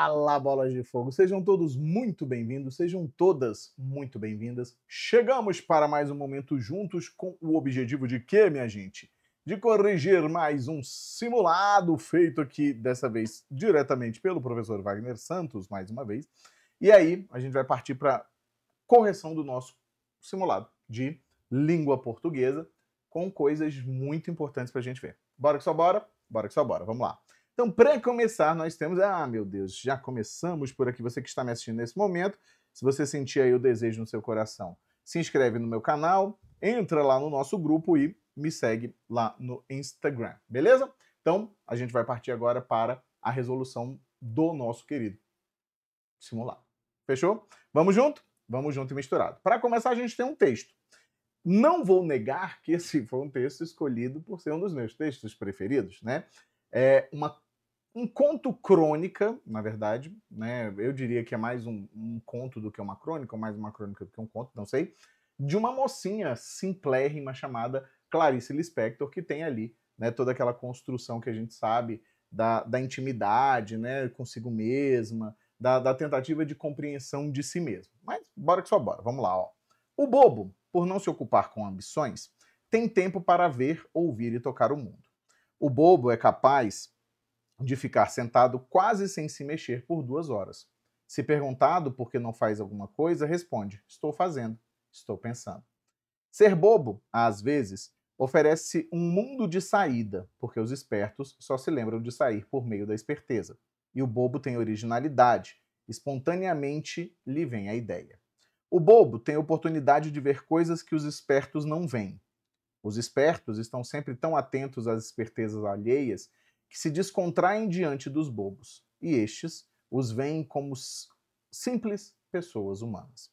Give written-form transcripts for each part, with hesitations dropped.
Fala, bolas de fogo! Sejam todos muito bem-vindos, sejam todas muito bem-vindas. Chegamos para mais um momento juntos com o objetivo de quê, minha gente? De corrigir mais um simulado feito aqui, dessa vez, diretamente pelo professor Wagner Santos, mais uma vez. E aí, a gente vai partir para correção do nosso simulado de língua portuguesa, com coisas muito importantes para a gente ver. Bora que só bora? Bora que só bora, vamos lá. Então, para começar, nós temos... Ah, meu Deus, já começamos por aqui. Você que está me assistindo nesse momento, se você sentir aí o desejo no seu coração, se inscreve no meu canal, entra lá no nosso grupo e me segue lá no Instagram, beleza? Então, a gente vai partir agora para a resolução do nosso querido simulado. Fechou? Vamos junto? Vamos junto e misturado. Para começar, a gente tem um texto. Não vou negar que esse foi um texto escolhido por ser um dos meus textos preferidos, né? É um conto crônica, na verdade, né? Eu diria que é mais um conto do que uma crônica, ou mais uma crônica do que um conto, não sei, de uma mocinha simplérrima chamada Clarice Lispector, que tem ali, né, toda aquela construção que a gente sabe da intimidade, né, consigo mesma, da tentativa de compreensão de si mesmo. Mas bora que só bora, vamos lá, ó. O bobo, por não se ocupar com ambições, tem tempo para ver, ouvir e tocar o mundo. O bobo é capaz de ficar sentado quase sem se mexer por 2 horas. Se perguntado por que não faz alguma coisa, responde: estou fazendo, estou pensando. Ser bobo, às vezes, oferece um mundo de saída, porque os espertos só se lembram de sair por meio da esperteza. E o bobo tem originalidade, espontaneamente lhe vem a ideia. O bobo tem oportunidade de ver coisas que os espertos não veem. Os espertos estão sempre tão atentos às espertezas alheias que se descontraem diante dos bobos, e estes os veem como simples pessoas humanas.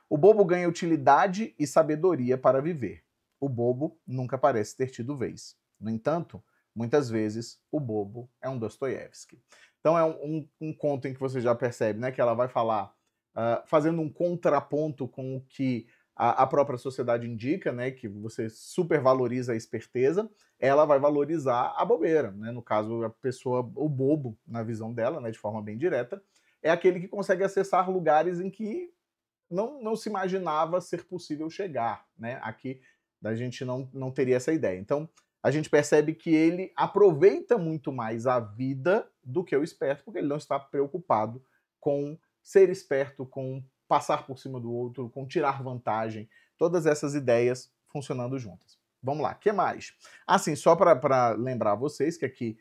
O bobo ganha utilidade e sabedoria para viver. O bobo nunca parece ter tido vez. No entanto, muitas vezes, o bobo é um Dostoiévski. Então é um conto em que você já percebe, né, que ela vai falar, fazendo um contraponto com o que a própria sociedade indica, né, que você supervaloriza a esperteza, ela vai valorizar a bobeira, né? No caso, a pessoa, o bobo, na visão dela, né, de forma bem direta, é aquele que consegue acessar lugares em que não se imaginava ser possível chegar, né? Aqui a gente não teria essa ideia. Então, a gente percebe que ele aproveita muito mais a vida do que o esperto, porque ele não está preocupado com ser esperto, com passar por cima do outro, com tirar vantagem, todas essas ideias funcionando juntas. Vamos lá, o que mais? Assim, só para lembrar vocês que aqui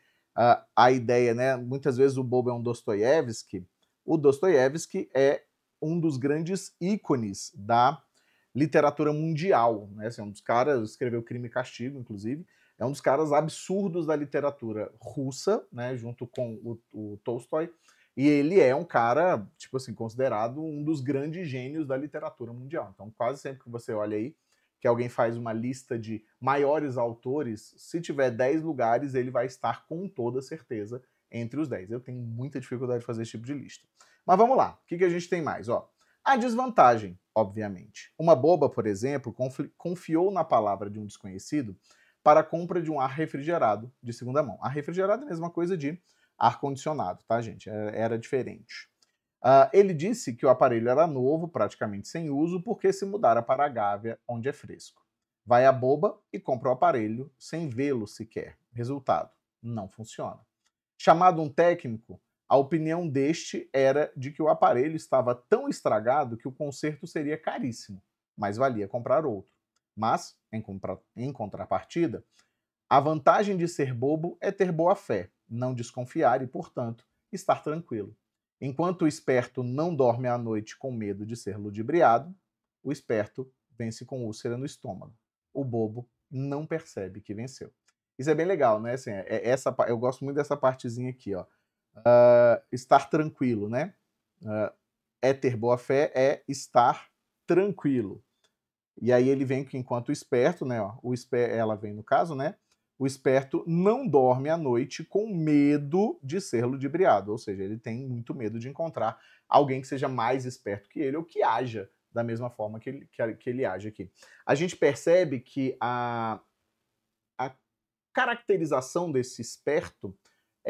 a ideia, né, muitas vezes o bobo é um Dostoiévski. O Dostoiévski é um dos grandes ícones da literatura mundial, né? Assim, um dos caras, escreveu Crime e Castigo, inclusive, é um dos caras absurdos da literatura russa, né, junto com o Tolstói, e ele é um cara, tipo assim, considerado um dos grandes gênios da literatura mundial. Então, quase sempre que você olha aí, que alguém faz uma lista de maiores autores, se tiver 10 lugares, ele vai estar com toda certeza entre os 10. Eu tenho muita dificuldade de fazer esse tipo de lista. Mas vamos lá, o que a gente tem mais? Ó, a desvantagem, obviamente. Uma boba, por exemplo, confiou na palavra de um desconhecido para a compra de um ar refrigerado de segunda mão. Ar refrigerado é a mesma coisa de ar-condicionado, tá, gente? Era diferente. Ele disse que o aparelho era novo, praticamente sem uso, porque se mudara para a Gávea, onde é fresco. Vai a boba e compra o aparelho sem vê-lo sequer. Resultado, não funciona. Chamado um técnico, a opinião deste era de que o aparelho estava tão estragado que o conserto seria caríssimo, mas valia comprar outro. Mas, em contrapartida, a vantagem de ser bobo é ter boa fé, não desconfiar e, portanto, estar tranquilo. Enquanto o esperto não dorme à noite com medo de ser ludibriado, o esperto vence com úlcera no estômago. O bobo não percebe que venceu. Isso é bem legal, né? Assim, eu gosto muito dessa partezinha aqui, ó. Estar tranquilo, né? É ter boa fé, é estar tranquilo. E aí ele vem que enquanto o esperto, né? Ó, ela vem no caso, né? O esperto não dorme à noite com medo de ser ludibriado, ou seja, ele tem muito medo de encontrar alguém que seja mais esperto que ele ou que haja da mesma forma que ele age aqui. A gente percebe que a caracterização desse esperto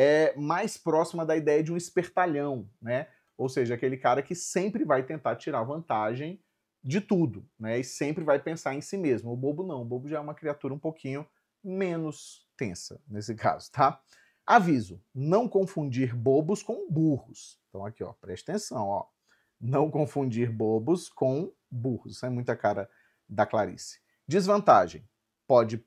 é mais próxima da ideia de um espertalhão, né? Ou seja, aquele cara que sempre vai tentar tirar vantagem de tudo, né? E sempre vai pensar em si mesmo. O bobo não, o bobo já é uma criatura um pouquinho menos tensa nesse caso, tá? Aviso, não confundir bobos com burros. Então aqui, ó, presta atenção, ó. Não confundir bobos com burros. Isso é muita cara da Clarice. Desvantagem, pode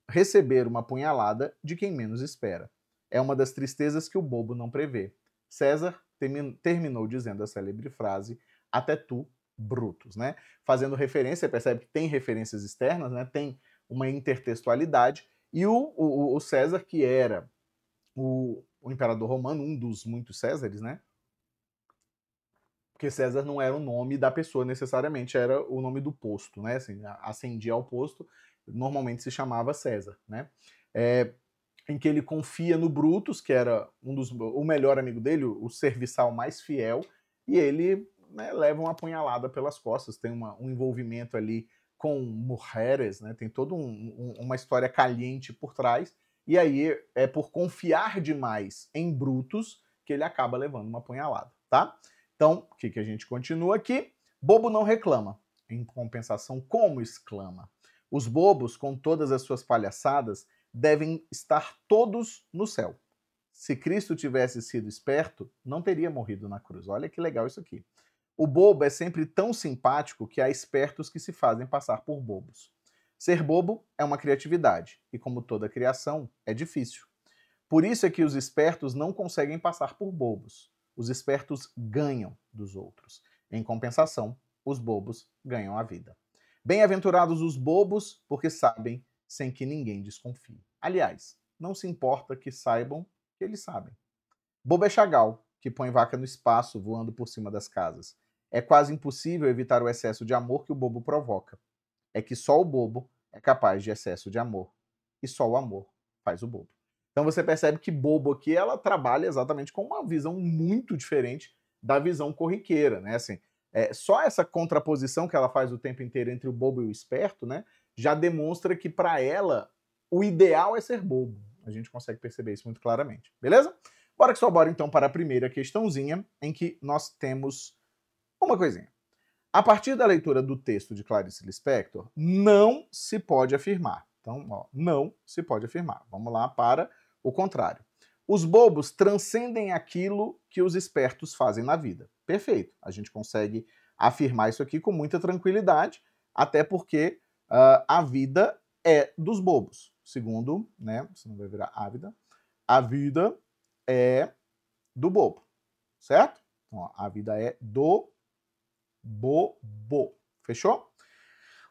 receber uma punhalada de quem menos espera. É uma das tristezas que o bobo não prevê. César terminou dizendo a célebre frase, até tu, Brutus, né? Fazendo referência, percebe que tem referências externas, né? Tem uma intertextualidade, e o César, que era o imperador romano, um dos muitos Césares, né? Porque César não era o nome da pessoa necessariamente, era o nome do posto, né? Assim, ascendia ao posto, normalmente se chamava César, né? Em que ele confia no Brutus, que era o melhor amigo dele, o serviçal mais fiel, e ele, né, leva uma apunhalada pelas costas, tem um envolvimento ali com mulheres, né? Tem toda uma história caliente por trás, e aí é por confiar demais em Brutus que ele acaba levando uma apunhalada, tá? Então, o que a gente continua aqui? Bobo não reclama, em compensação, como exclama. Os bobos, com todas as suas palhaçadas, devem estar todos no céu. Se Cristo tivesse sido esperto, não teria morrido na cruz. Olha que legal isso aqui. O bobo é sempre tão simpático que há espertos que se fazem passar por bobos. Ser bobo é uma criatividade, e como toda criação, é difícil. Por isso é que os espertos não conseguem passar por bobos. Os espertos ganham dos outros. Em compensação, os bobos ganham a vida. Bem-aventurados os bobos, porque sabem sem que ninguém desconfie. Aliás, não se importa que saibam que eles sabem. Bobo é Chagall, que põe vaca no espaço voando por cima das casas. É quase impossível evitar o excesso de amor que o bobo provoca. É que só o bobo é capaz de excesso de amor. E só o amor faz o bobo. Então você percebe que bobo aqui, ela trabalha exatamente com uma visão muito diferente da visão corriqueira, né? Assim, só essa contraposição que ela faz o tempo inteiro entre o bobo e o esperto, né? Já demonstra que para ela o ideal é ser bobo. A gente consegue perceber isso muito claramente, beleza? Bora que só bora então para a primeira questãozinha, em que nós temos uma coisinha. A partir da leitura do texto de Clarice Lispector, não se pode afirmar. Então, ó, não se pode afirmar. Vamos lá para o contrário. Os bobos transcendem aquilo que os espertos fazem na vida. Perfeito. A gente consegue afirmar isso aqui com muita tranquilidade, até porque a vida é dos bobos. Segundo, né? Você não vai virar ávida. A vida é do bobo, certo? Então, ó, a vida é do bobo. Fechou?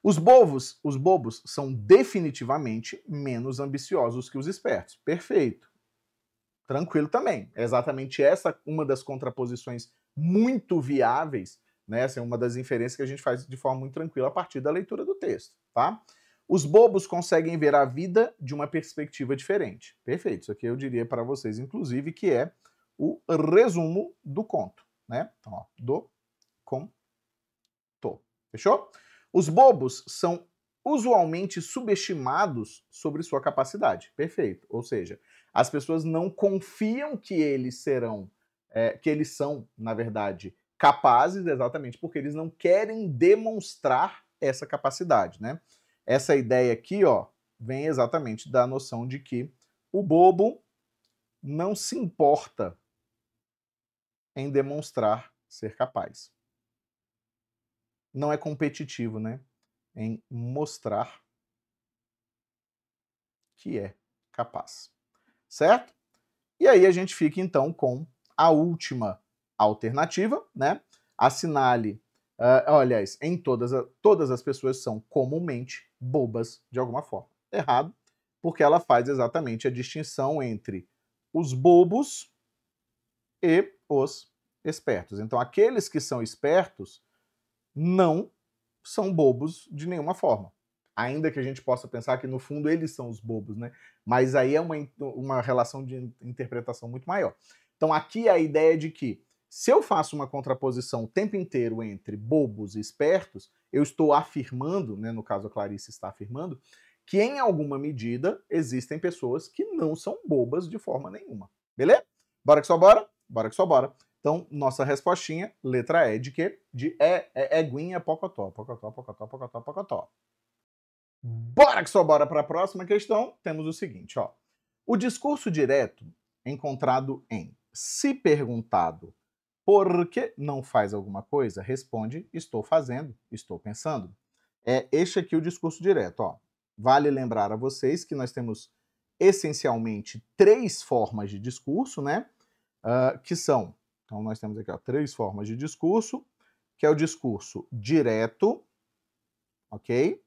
Os bobos são definitivamente menos ambiciosos que os espertos. Perfeito. Tranquilo também. É exatamente essa uma das contraposições muito viáveis, né? Essa é uma das inferências que a gente faz de forma muito tranquila a partir da leitura do texto, tá? Os bobos conseguem ver a vida de uma perspectiva diferente. Perfeito. Isso aqui eu diria para vocês, inclusive, que é o resumo do conto, né? Então, ó, do conto. Fechou? Os bobos são usualmente subestimados sobre sua capacidade. Perfeito. Ou seja, as pessoas não confiam que eles serão, que eles são, na verdade, capazes, exatamente porque eles não querem demonstrar essa capacidade, né? Essa ideia aqui, ó, vem exatamente da noção de que o bobo não se importa em demonstrar ser capaz. Não é competitivo, né? Em mostrar que é capaz. Certo? E aí a gente fica então com a última alternativa, né? Assinale, aliás, em todas as pessoas são comumente bobas de alguma forma. Errado, porque ela faz exatamente a distinção entre os bobos e os espertos. Então, aqueles que são espertos não são bobos de nenhuma forma. Ainda que a gente possa pensar que, no fundo, eles são os bobos, né? Mas aí é uma relação de interpretação muito maior. Então, aqui a ideia de que, se eu faço uma contraposição o tempo inteiro entre bobos e espertos, eu estou afirmando, né, no caso a Clarice está afirmando, que em alguma medida existem pessoas que não são bobas de forma nenhuma. Beleza? Bora que só bora? Bora que só bora. Então, nossa respostinha, letra E, de quê? De éguinha, pocotó, pocotó, pocotó, pocotó, pocotó. Bora que só bora para a próxima questão. Temos o seguinte, ó. O discurso direto encontrado em se perguntado por que não faz alguma coisa, responde estou fazendo, estou pensando. É este aqui o discurso direto, ó. Vale lembrar a vocês que nós temos essencialmente 3 formas de discurso, né? Que são, então nós temos aqui, ó, 3 formas de discurso, que é o discurso direto, ok?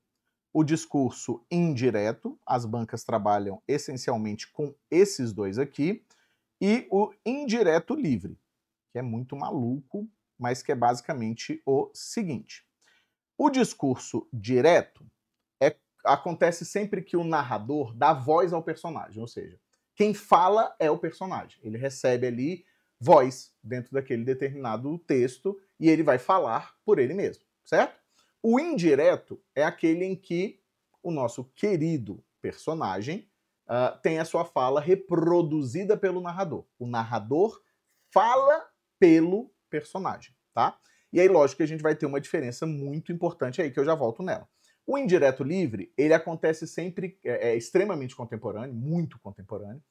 O discurso indireto, as bancas trabalham essencialmente com esses dois aqui, e o indireto livre, que é muito maluco, mas que é basicamente o seguinte. O discurso direto acontece sempre que o narrador dá voz ao personagem, ou seja, quem fala é o personagem. Ele recebe ali voz dentro daquele determinado texto e ele vai falar por ele mesmo, certo? O indireto é aquele em que o nosso querido personagem tem a sua fala reproduzida pelo narrador. O narrador fala pelo personagem, tá? E aí, lógico que a gente vai ter uma diferença muito importante aí, que eu já volto nela. O indireto livre, ele acontece sempre, é extremamente contemporâneo, muito contemporâneo,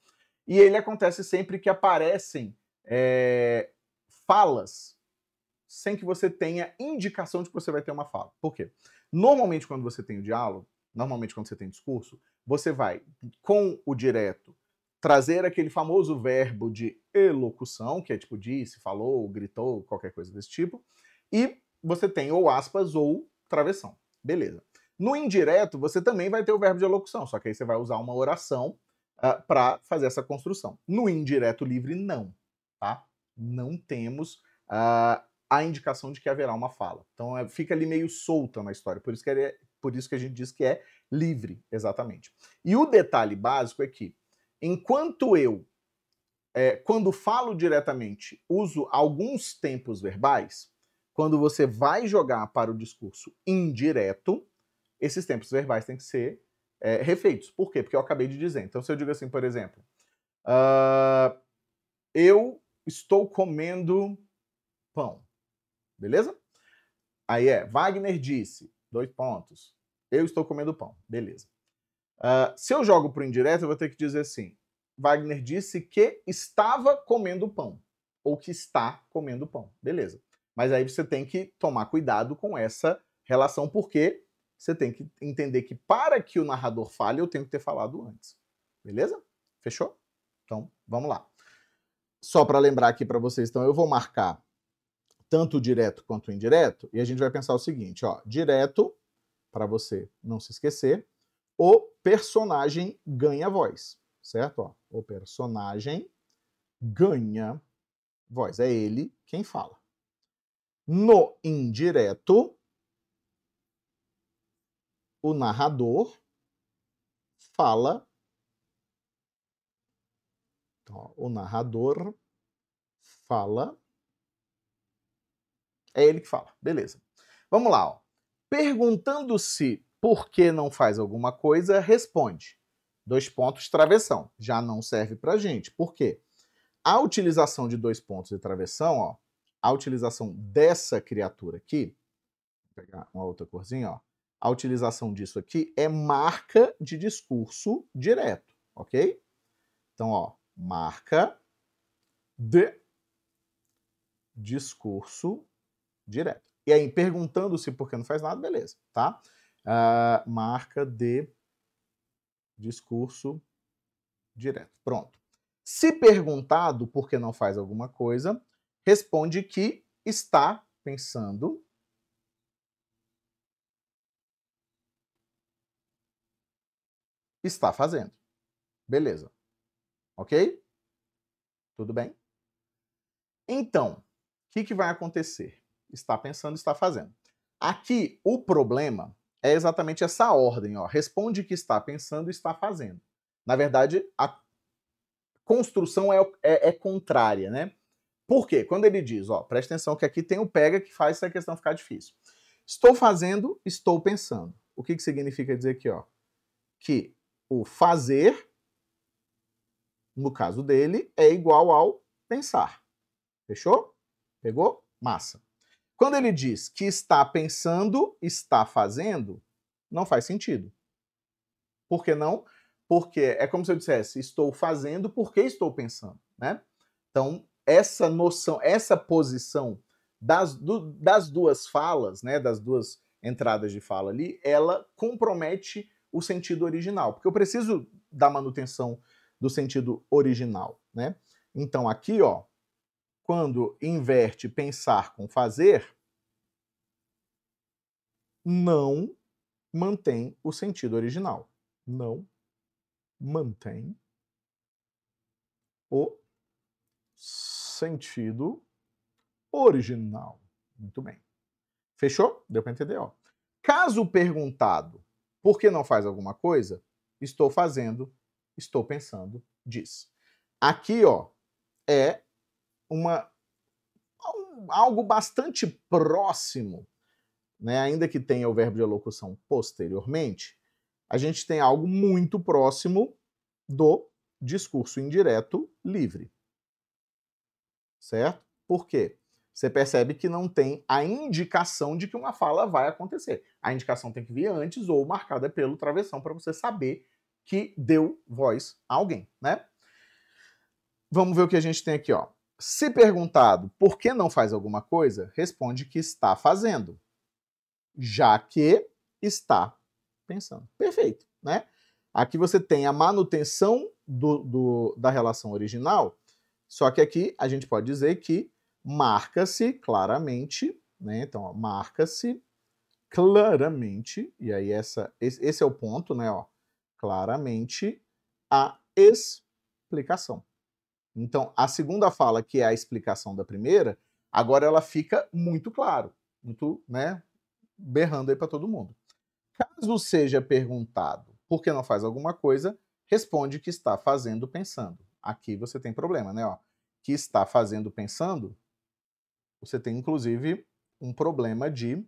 e ele acontece sempre que aparecem falas sem que você tenha indicação de que você vai ter uma fala. Por quê? Normalmente, quando você tem o diálogo, normalmente quando você tem discurso, você vai, com o direto, trazer aquele famoso verbo de elocução, que é tipo disse, falou, gritou, qualquer coisa desse tipo, e você tem ou aspas ou travessão. Beleza. No indireto, você também vai ter o verbo de elocução, só que aí você vai usar uma oração para fazer essa construção. No indireto livre, não. Tá? Não temos a indicação de que haverá uma fala. Então fica ali meio solta na história, por isso que a gente diz que é livre, exatamente. E o detalhe básico é que, enquanto eu, quando falo diretamente, uso alguns tempos verbais, quando você vai jogar para o discurso indireto, esses tempos verbais têm que ser refeitos. Por quê? Porque eu acabei de dizer. Então, se eu digo assim, por exemplo, eu estou comendo pão. Beleza? Aí Wagner disse, 2 pontos, eu estou comendo pão. Beleza. Se eu jogo para o indireto, eu vou ter que dizer assim, Wagner disse que estava comendo pão. Ou que está comendo pão. Beleza. Mas aí você tem que tomar cuidado com essa relação, porque você tem que entender que para que o narrador fale, eu tenho que ter falado antes. Beleza? Fechou? Então, vamos lá. Só para lembrar aqui para vocês, então, eu vou marcar tanto o direto quanto o indireto, e a gente vai pensar o seguinte, ó, direto, para você não se esquecer, o personagem ganha voz, certo? Ó, o personagem ganha voz, é ele quem fala. No indireto, o narrador fala, ó, o narrador fala, é ele que fala, beleza. Vamos lá, ó. Perguntando-se por que não faz alguma coisa, responde. 2 pontos, travessão. Já não serve pra gente. Por quê? A utilização de 2 pontos e travessão, ó, a utilização dessa criatura aqui, vou pegar uma outra corzinha, ó, a utilização disso aqui é marca de discurso direto, ok? Então, ó, marca de discurso direto. E aí, perguntando-se por que não faz nada, beleza, tá? Marca de discurso direto. Pronto. Se perguntado por que não faz alguma coisa, responde que está pensando, está fazendo. Beleza. Ok? Tudo bem? Então, o que vai acontecer? Está pensando, está fazendo. Aqui, o problema é exatamente essa ordem, ó. Responde que está pensando, está fazendo. Na verdade, a construção é contrária, né? Por quê? Quando ele diz, ó, presta atenção que aqui tem o pega que faz essa questão ficar difícil. Estou fazendo, estou pensando. O que significa dizer aqui, ó? que o fazer, no caso dele, é igual ao pensar. Fechou? Pegou? Massa. Quando ele diz que está pensando, está fazendo, não faz sentido. Por que não? Porque é como se eu dissesse, estou fazendo porque estou pensando, né? Então, essa noção, essa posição das duas falas, né, das duas entradas de fala ali, ela compromete o sentido original, porque eu preciso da manutenção do sentido original, né? Então, aqui, ó, quando inverte pensar com fazer, não mantém o sentido original. Não mantém o sentido original. Muito bem. Fechou? Deu para entender? Ó. Caso perguntado por que não faz alguma coisa, estou fazendo, estou pensando, diz. Aqui, ó, é algo bastante próximo, né? Ainda que tenha o verbo de alocução posteriormente, a gente tem algo muito próximo do discurso indireto livre. Certo? Por quê? Você percebe que não tem a indicação de que uma fala vai acontecer. A indicação tem que vir antes ou marcada pelo travessão para você saber que deu voz a alguém, né? Vamos ver o que a gente tem aqui, ó. Se perguntado por que não faz alguma coisa, responde que está fazendo, já que está pensando. Perfeito, né? Aqui você tem a manutenção da relação original, só que aqui a gente pode dizer que marca-se claramente, né? Então, marca-se claramente, e aí esse é o ponto, né? Ó, claramente a explicação. Então, a segunda fala, que é a explicação da primeira, agora ela fica muito claro, muito, né? Berrando aí para todo mundo. Caso seja perguntado por que não faz alguma coisa, responde que está fazendo pensando. Aqui você tem problema, né? Ó, que está fazendo pensando, você tem inclusive um problema de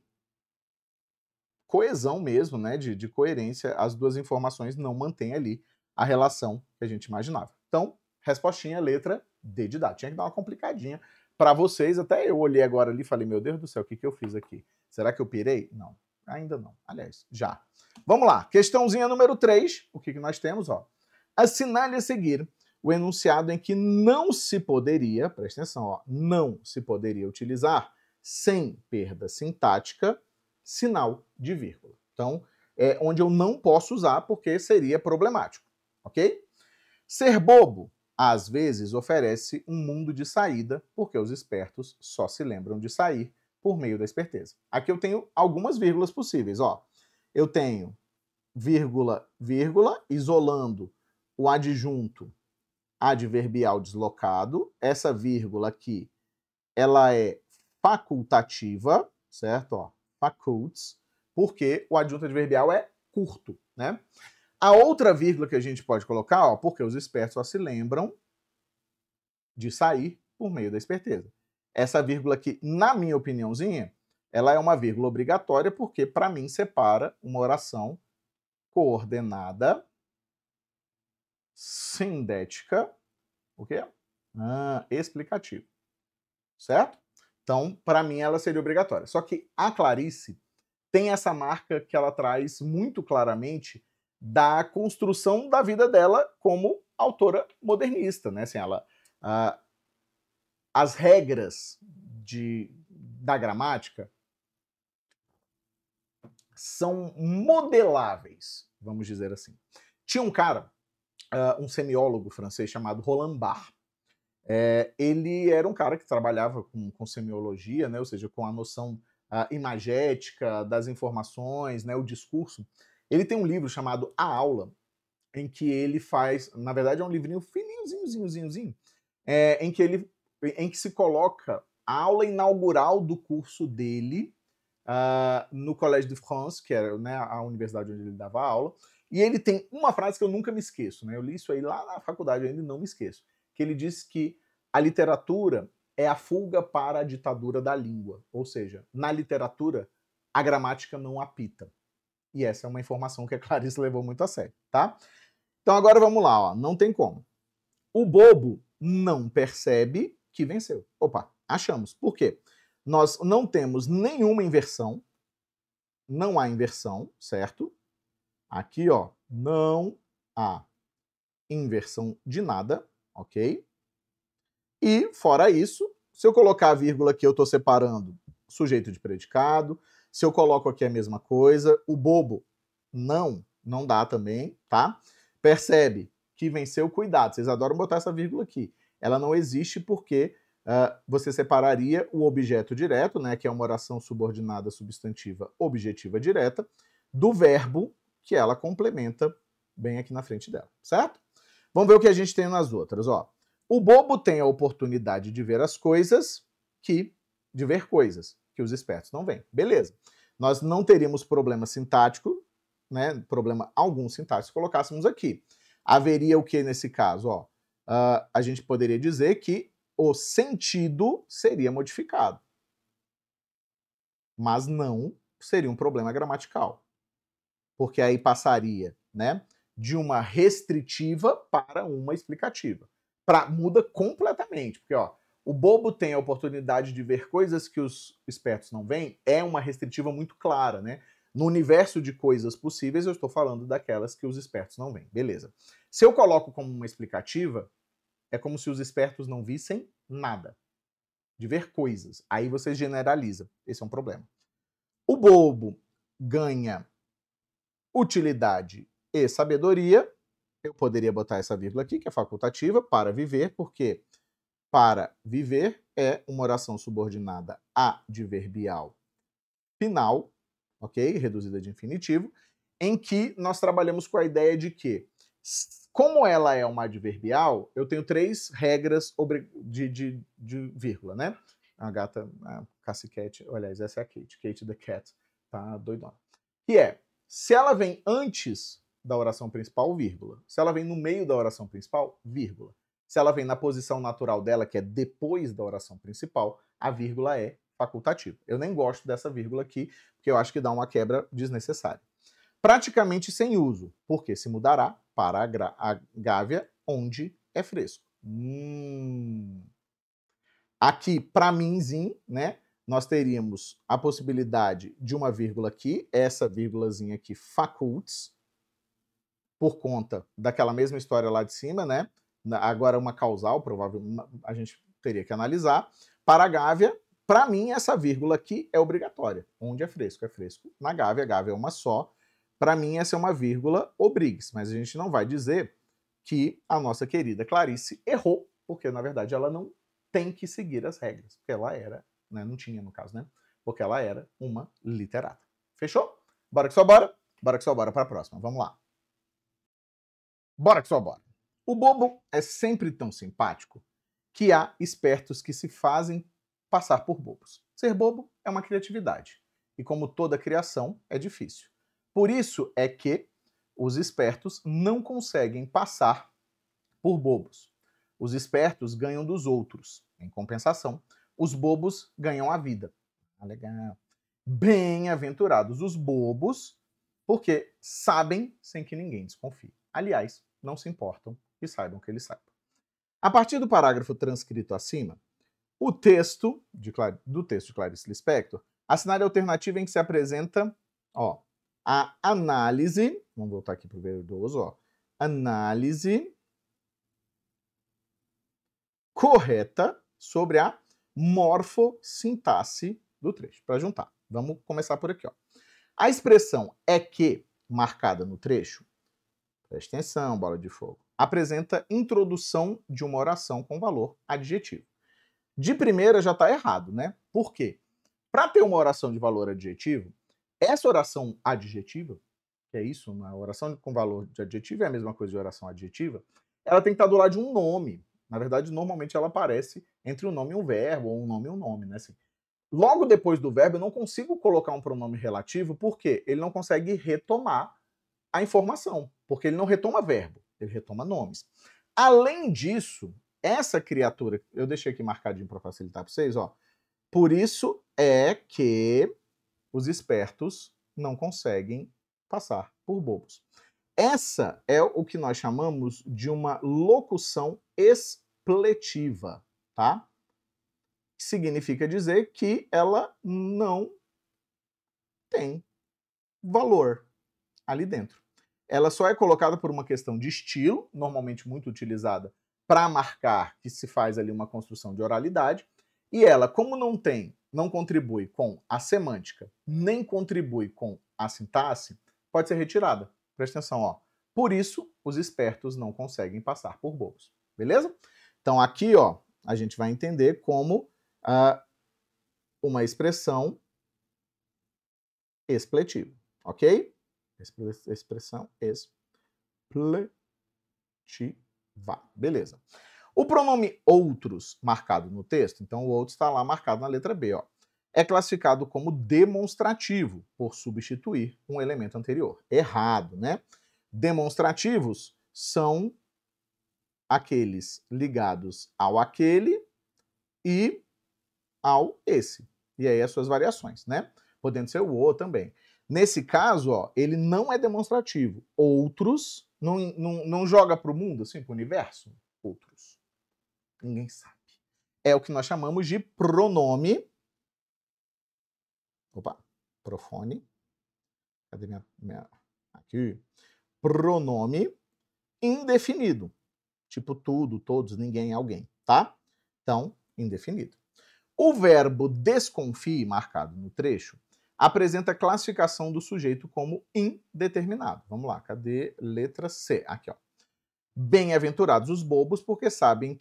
coesão mesmo, né? De coerência. As duas informações não mantêm ali a relação que a gente imaginava. Então, respostinha, letra D de dado. Tinha que dar uma complicadinha para vocês. Até eu olhei agora ali e falei, meu Deus do céu, o que eu fiz aqui? Será que eu pirei? Não, ainda não. Aliás, já. Vamos lá. Questãozinha número 3. O que nós temos? Ó. Assinale a seguir o enunciado em que não se poderia, presta atenção, ó, não se poderia utilizar, sem perda sintática, sinal de vírgula. Então, é onde eu não posso usar porque seria problemático, ok? Ser bobo, às vezes, oferece um mundo de saída, porque os espertos só se lembram de sair por meio da esperteza. Aqui eu tenho algumas vírgulas possíveis, ó. Eu tenho vírgula, vírgula, isolando o adjunto adverbial deslocado. Essa vírgula aqui, ela é facultativa, certo? Ó, facults, porque o adjunto adverbial é curto, né? A outra vírgula que a gente pode colocar, ó, porque os espertos só se lembram de sair por meio da esperteza. Essa vírgula aqui, na minha opiniãozinha, ela é uma vírgula obrigatória porque, para mim, separa uma oração coordenada, sindética, o quê? Explicativa. Certo? Então, para mim, ela seria obrigatória. Só que a Clarice tem essa marca que ela traz muito claramente da construção da vida dela como autora modernista, né? Assim, ela, as regras da gramática são modeláveis, vamos dizer assim. Tinha um cara, um semiólogo francês chamado Roland Barthes. Ele era um cara que trabalhava com semiologia, né? Ou seja, com a noção imagética das informações, né? O discurso. Ele tem um livro chamado A Aula, em que ele faz, na verdade é um livrinho fininhozinho, em que se coloca a aula inaugural do curso dele no Collège de France, que era, né, a universidade onde ele dava aula, e ele tem uma frase que eu nunca me esqueço, né? Eu li isso aí lá na faculdade ainda e não me esqueço, que ele diz que a literatura é a fuga para a ditadura da língua, ou seja, na literatura a gramática não apita. E essa é uma informação que a Clarice levou muito a sério, tá? Então agora vamos lá, ó. Não tem como. O bobo não percebe que venceu. Opa, achamos. Por quê? Nós não temos nenhuma inversão. Não há inversão, certo? Aqui, ó, não há inversão de nada, ok? E, fora isso, se eu colocar a vírgula aqui, eu estou separando sujeito de predicado. Se eu coloco aqui a mesma coisa, o bobo não dá também, tá? Percebe que venceu, cuidado. Vocês adoram botar essa vírgula aqui. Ela não existe porque você separaria o objeto direto, né, que é uma oração subordinada substantiva objetiva direta, do verbo que ela complementa bem aqui na frente dela, certo? Vamos ver o que a gente tem nas outras, ó. O bobo tem a oportunidade de ver as coisas de ver coisas que os espertos não veem. Beleza. Nós não teríamos problema sintático, né? Problema algum sintático se colocássemos aqui. Haveria o que nesse caso? Ó, a gente poderia dizer que o sentido seria modificado. Mas não seria um problema gramatical. Porque aí passaria, né, de uma restritiva para uma explicativa. Muda completamente, porque ó, o bobo tem a oportunidade de ver coisas que os espertos não veem, é uma restritiva muito clara, né? No universo de coisas possíveis, eu estou falando daquelas que os espertos não veem. Beleza. Se eu coloco como uma explicativa, é como se os espertos não vissem nada. De ver coisas. Aí você generaliza. Esse é um problema. O bobo ganha utilidade e sabedoria. Eu poderia botar essa vírgula aqui, que é facultativa, para viver, porque para viver é uma oração subordinada adverbial final, ok? Reduzida de infinitivo, em que nós trabalhamos com a ideia de que, como ela é uma adverbial, eu tenho 3 regras de vírgula, né? A gata, a Cassie Cat, aliás, essa é a Kate, Kate the Cat, tá doidona. Que é, se ela vem antes da oração principal, vírgula. Se ela vem no meio da oração principal, vírgula. Se ela vem na posição natural dela, que é depois da oração principal, a vírgula é facultativa. Eu nem gosto dessa vírgula aqui, porque eu acho que dá uma quebra desnecessária. Praticamente sem uso, porque se mudará para a Gávea, onde é fresco. Aqui, para mimzinho, né, nós teríamos a possibilidade de uma vírgula aqui, essa vírgulazinha aqui, facults, por conta daquela mesma história lá de cima, né? Agora uma causal, provavelmente a gente teria que analisar. Para a Gávea, para mim, essa vírgula aqui é obrigatória. Onde é fresco na Gávea. A Gávea é uma só. Para mim, essa é uma vírgula obrigues, mas a gente não vai dizer que a nossa querida Clarice errou, porque, na verdade, ela não tem que seguir as regras, porque ela era, né? Não tinha, no caso, né? Porque ela era uma literata. Fechou? Bora que só bora? Bora que só bora para a próxima. Vamos lá. Bora que só bora. O bobo é sempre tão simpático que há espertos que se fazem passar por bobos. Ser bobo é uma criatividade. E como toda criação, é difícil. Por isso é que os espertos não conseguem passar por bobos. Os espertos ganham dos outros. Em compensação, os bobos ganham a vida. Ah, legal. Bem-aventurados os bobos, porque sabem sem que ninguém desconfie. Aliás, não se importam e saibam que eles saibam. A partir do parágrafo transcrito acima, o texto do texto de Clarice Lispector, assinale a alternativa em que se apresenta, ó, a análise, vamos voltar aqui para o verdoso, ó, análise correta sobre a morfossintaxe do trecho. Para juntar, vamos começar por aqui, ó. A expressão é que, marcada no trecho, preste atenção, bola de fogo, apresenta introdução de uma oração com valor adjetivo. De primeira já está errado, né? Por quê? Para ter uma oração de valor adjetivo, essa oração adjetiva, que é isso, uma oração com valor de adjetivo é a mesma coisa de oração adjetiva, ela tem que estar do lado de um nome. Na verdade, normalmente ela aparece entre um nome e um verbo, ou um nome e um nome, né? Assim, logo depois do verbo, eu não consigo colocar um pronome relativo, porque ele não consegue retomar a informação, porque ele não retoma verbo, ele retoma nomes. Além disso, essa criatura, eu deixei aqui marcadinho para facilitar para vocês, ó. Por isso é que os espertos não conseguem passar por bobos. Essa é o que nós chamamos de uma locução expletiva, tá? Significa dizer que ela não tem valor ali dentro. Ela só é colocada por uma questão de estilo, normalmente muito utilizada para marcar que se faz ali uma construção de oralidade, e ela, como não contribui com a semântica, nem contribui com a sintaxe, pode ser retirada. Presta atenção, ó. Por isso, os espertos não conseguem passar por bobos. Beleza? Então aqui, ó, a gente vai entender como uma expressão expletiva, ok? Expressão expletiva. Beleza. O pronome outros marcado no texto, então o outros está lá marcado na letra B, ó, é classificado como demonstrativo por substituir um elemento anterior. Errado, né? Demonstrativos são aqueles ligados ao aquele e ao esse. E aí as suas variações, né? Podendo ser o também. Nesse caso, ó, ele não é demonstrativo. Outros não joga para o mundo, assim, para o universo? Outros. Ninguém sabe. É o que nós chamamos de pronome. Opa, profone. Cadê minha... Aqui. Pronome indefinido. Tipo tudo, todos, ninguém, alguém, tá? Então, indefinido. O verbo desconfie, marcado no trecho, apresenta a classificação do sujeito como indeterminado. Vamos lá, cadê letra C? Aqui, ó. Bem-aventurados os bobos, porque sabem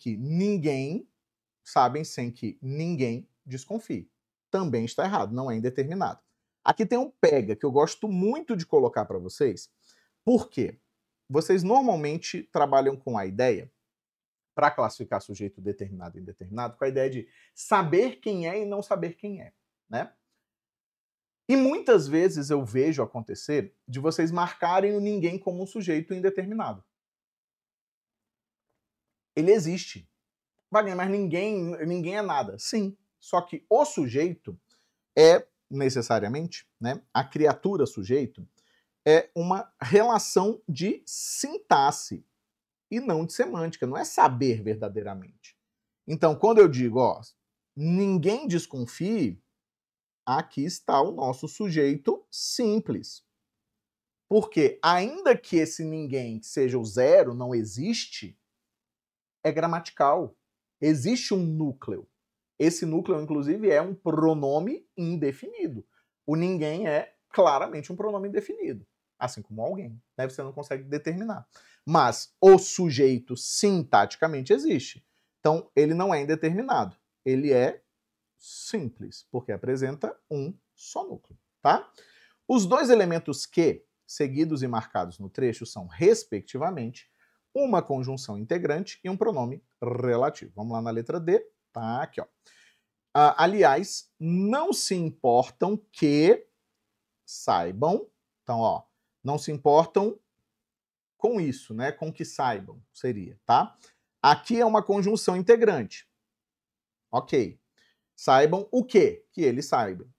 sem que ninguém desconfie. Também está errado, não é indeterminado. Aqui tem um pega que eu gosto muito de colocar para vocês, porque vocês normalmente trabalham com a ideia, para classificar sujeito determinado e indeterminado, com a ideia de saber quem é e não saber quem é, né? E muitas vezes eu vejo acontecer de vocês marcarem o ninguém como um sujeito indeterminado. Ele existe. Wagner, mas ninguém é nada. Sim, só que o sujeito é necessariamente, né, a criatura sujeito, é uma relação de sintaxe e não de semântica, não é saber verdadeiramente. Então, quando eu digo, ó, ninguém desconfie, aqui está o nosso sujeito simples. Porque, ainda que esse ninguém seja o zero, não existe, é gramatical. Existe um núcleo. Esse núcleo, inclusive, é um pronome indefinido. O ninguém é claramente um pronome indefinido. Assim como alguém, né? Você não consegue determinar. Mas o sujeito sintaticamente existe. Então, ele não é indeterminado. Ele é simples, porque apresenta um só núcleo, tá? Os dois elementos que, seguidos e marcados no trecho, são, respectivamente, uma conjunção integrante e um pronome relativo. Vamos lá na letra D. Tá aqui, ó. Aliás, não se importam que saibam. Então, ó, não se importam com isso, né? Com que saibam, seria, tá? Aqui é uma conjunção integrante. Ok. Saibam o quê? Que eles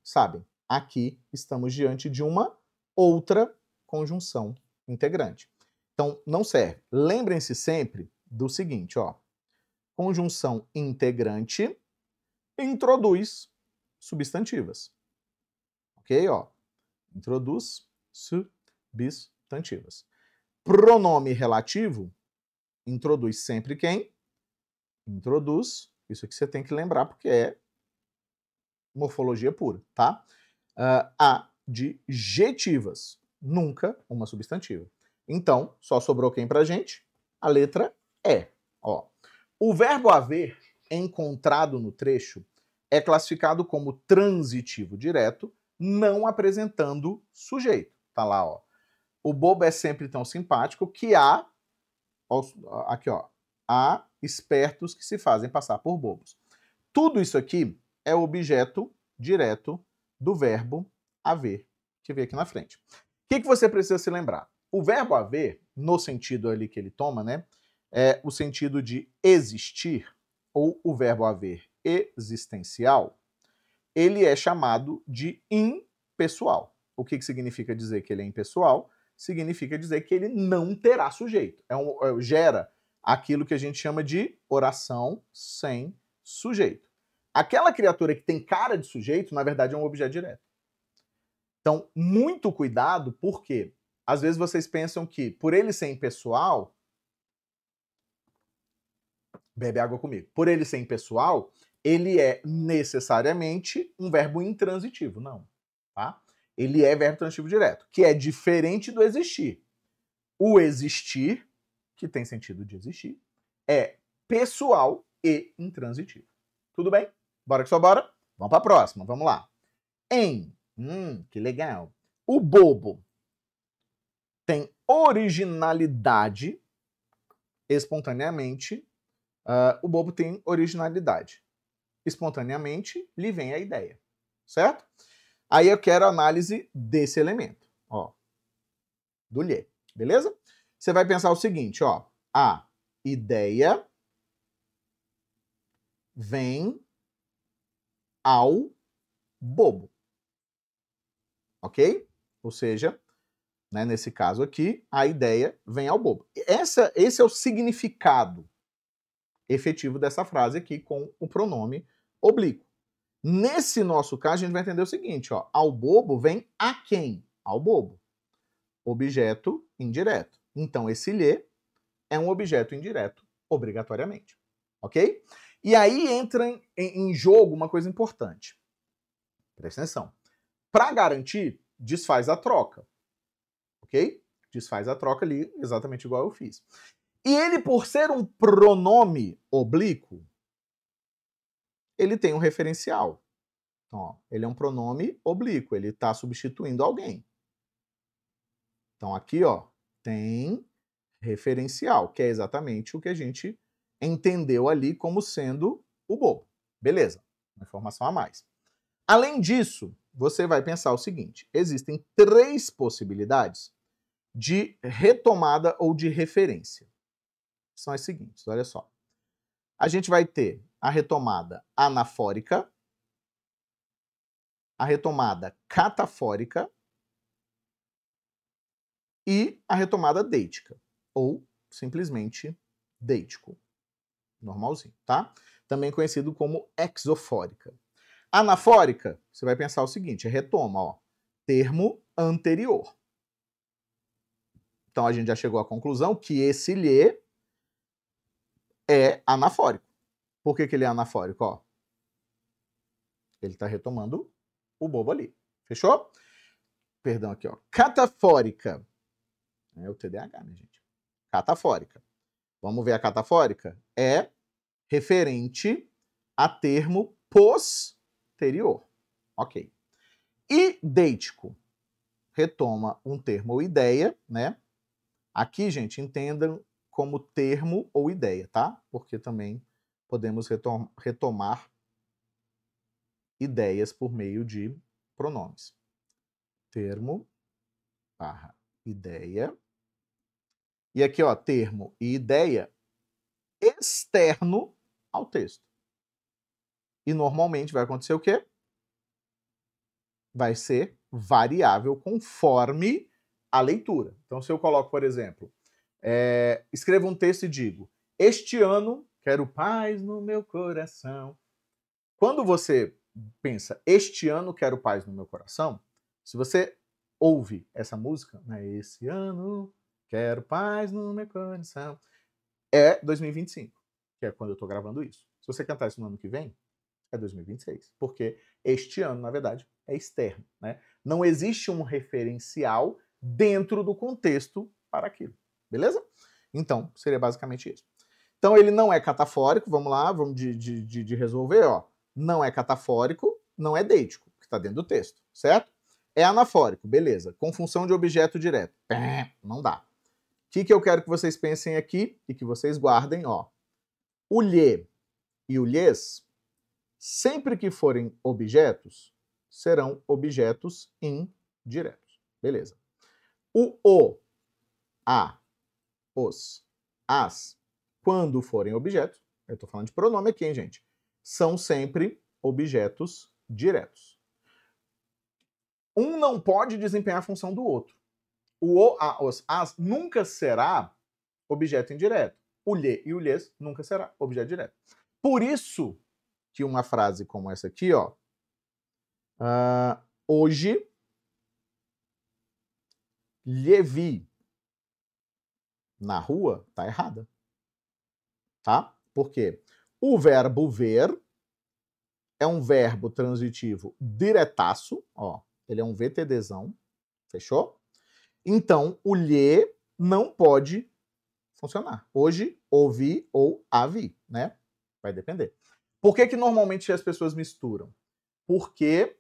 sabem. Aqui estamos diante de uma outra conjunção integrante. Então, não serve. Lembrem-se sempre do seguinte, ó. Conjunção integrante introduz substantivas. Ok? Ó. Introduz substantivas. Pronome relativo introduz sempre quem? Introduz. Isso aqui você tem que lembrar porque é morfologia pura, tá? Adjetivas. Nunca uma substantiva. Então, só sobrou quem pra gente? A letra E. Ó. O verbo haver, encontrado no trecho, é classificado como transitivo direto, não apresentando sujeito. Tá lá, ó. O bobo é sempre tão simpático que há, aqui, ó, há espertos que se fazem passar por bobos. Tudo isso aqui é objeto direto do verbo haver, que vem aqui na frente. O que você precisa se lembrar? O verbo haver, no sentido ali que ele toma, né, é o sentido de existir, ou o verbo haver existencial, ele é chamado de impessoal. o que significa dizer que ele é impessoal? Significa dizer que ele não terá sujeito. Gera aquilo que a gente chama de oração sem sujeito. Aquela criatura que tem cara de sujeito, na verdade, é um objeto direto. Então, muito cuidado, porque às vezes vocês pensam que, por ele ser impessoal, bebe água comigo, por ele ser impessoal, ele é necessariamente um verbo intransitivo. Não, tá? Ele é verbo transitivo direto, que é diferente do existir. O existir, que tem sentido de existir, é pessoal e intransitivo. Tudo bem? Bora que só bora? Vamos para a próxima, vamos lá. Que legal. O bobo tem originalidade espontaneamente. O bobo tem originalidade. Espontaneamente lhe vem a ideia. Certo? Aí eu quero a análise desse elemento. Ó, do lhe. Beleza? Você vai pensar o seguinte, ó. A ideia vem ao bobo. Ok? Ou seja, né, nesse caso aqui, a ideia vem ao bobo. Esse é o significado efetivo dessa frase aqui com o pronome oblíquo. Nesse nosso caso, a gente vai entender o seguinte, ó. Ao bobo vem a quem? Ao bobo. Objeto indireto. Então, esse lhe é um objeto indireto, obrigatoriamente. Ok? E aí entra em jogo uma coisa importante. Presta atenção. Para garantir, desfaz a troca. Ok? Desfaz a troca ali, exatamente igual eu fiz. E ele, por ser um pronome oblíquo, ele tem um referencial. Então, ó, ele é um pronome oblíquo, ele está substituindo alguém. Então, aqui, ó, tem referencial, que é exatamente o que a gente entendeu ali como sendo o bobo. Beleza, uma informação a mais. Além disso, você vai pensar o seguinte, existem 3 possibilidades de retomada ou de referência. São as seguintes, olha só. A gente vai ter a retomada anafórica, a retomada catafórica e a retomada deítica, ou simplesmente deítico, normalzinho, tá? Também conhecido como exofórica. Anafórica, você vai pensar o seguinte, retoma, ó, termo anterior. Então a gente já chegou à conclusão que esse lhe é anafórico. Por que ele é anafórico? Ó, ele está retomando o bobo ali. Fechou? Perdão aqui, ó. Catafórica. É o TDAH, né, gente? Catafórica. Vamos ver a catafórica? É referente a termo posterior. Ok. E deítico. Retoma um termo ou ideia, né? Aqui, gente, entendam como termo ou ideia, tá? Porque também podemos retomar ideias por meio de pronomes. Termo barra ideia. E aqui, ó, termo e ideia externo ao texto. E normalmente vai acontecer o quê? Vai ser variável conforme a leitura. Então, se eu coloco, por exemplo, escrevo um texto e digo, este ano quero paz no meu coração. Quando você pensa, este ano quero paz no meu coração, se você ouve essa música, né, esse ano quero paz no meu coração, é 2025, que é quando eu estou gravando isso. Se você cantar isso no ano que vem, é 2026, porque este ano, na verdade, é externo, né? Não existe um referencial dentro do contexto para aquilo, beleza? Então, seria basicamente isso. Então, ele não é catafórico, vamos lá, vamos de resolver, ó. Não é catafórico, não é deítico, que está dentro do texto, certo? É anafórico, beleza. Com função de objeto direto. Não dá. O que eu quero que vocês pensem aqui e que vocês guardem, ó. O lhe e o lhes, sempre que forem objetos, serão objetos indiretos. Beleza. O, a, os, as, quando forem objetos, eu estou falando de pronome aqui, hein, gente? São sempre objetos diretos. Um não pode desempenhar a função do outro. O, a, os, as nunca será objeto indireto. O lhe e o lhes nunca será objeto direto. Por isso que uma frase como essa aqui, ó, hoje lhe vi na rua, tá errada. Tá? Por quê? O verbo ver é um verbo transitivo diretaço, ó, ele é um VTDzão, fechou? Então, o lhe não pode funcionar. Hoje, ouvi ou a vi, né? Vai depender. Por que que normalmente as pessoas misturam? Porque,